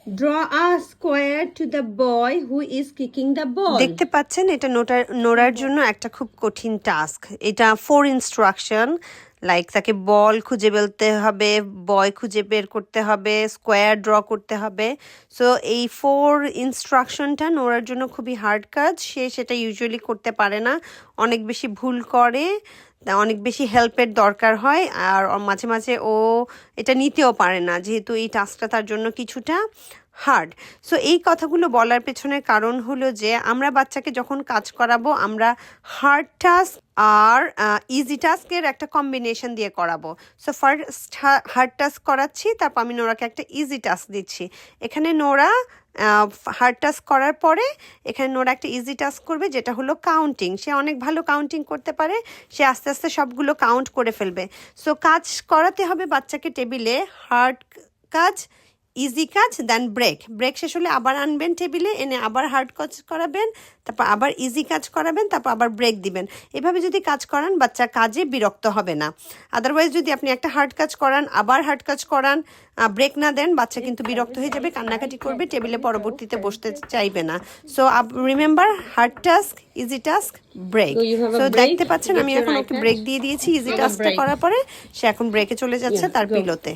Draw a square to the boy who is kicking the ball. দেখতে পাচ্ছেন এটা নোরার জন্য একটা খুব কঠিন টাস্ক। এটা 4 ইনস্ট্রাকশন, লাইক তাকে বল খুঁজে বেলতে হবে, বয় খুঁজে বের করতে হবে, স্কোয়ার ড্র করতে হবে। সো এই 4 ইনস্ট্রাকশনটা নোরার জন্য খুবই হার্ড কাজ। সে সেটা ইউজুয়ালি করতে পারে না, অনেক বেশি ভুল করে, অনেক বেশি হেল্পের দরকার হয়, আর মাঝে মাঝে ও এটা নিতেও পারে না, যেহেতু এই টাস্কটা তার জন্য কিছুটা হার্ড। সো এই কথাগুলো বলার পেছনের কারণ হলো যে আমরা বাচ্চাকে যখন কাজ করাবো আমরা হার্ড টাস্ক আর ইজি টাস্কের একটা কম্বিনেশন দিয়ে করাবো। সো ফার্স্ট হার্ড টাস্ক করাচ্ছি, তারপর আমি নোরাকে একটা ইজি টাস্ক দিচ্ছি। এখানে নোরা হার্ড টাস্ক করার পরে এখানে নোরা একটা ইজি টাস্ক করবে, যেটা হলো কাউন্টিং। সে অনেক ভালো কাউন্টিং করতে পারে, সে আস্তে আস্তে সবগুলো কাউন্ট করে ফেলবে। সো কাজ করাতে হবে বাচ্চাকে টেবিলে, হার্ড কাজ, ইজি কাজ, দেন ব্রেক শেষ হলে আবার আনবেন টেবিলে, এনে আবার হার্ড কাজ করাবেন, তারপর আবার ইজি কাজ করাবেন, তারপর আবার ব্রেক দিবেন। এভাবে যদি কাজ করান বাচ্চা কাজে বিরক্ত হবে না। আদারওয়াইজ যদি আপনি একটা হার্ড কাজ করান, আবার হার্ড কাজ করান, ব্রেক না দেন, বাচ্চা কিন্তু বিরক্ত হয়ে যাবে, কান্নাকাটি করবে, টেবিলে পরবর্তীতে বসতে চাইবে না। So remember, hard task, easy task, break. So দেখতে পাচ্ছেন আমি এখন ওকে ব্রেক দিয়ে দিয়েছি ইজি টাস্কটা করার পরে, সে এখন ব্রেকে চলে যাচ্ছে তার পিলোতে।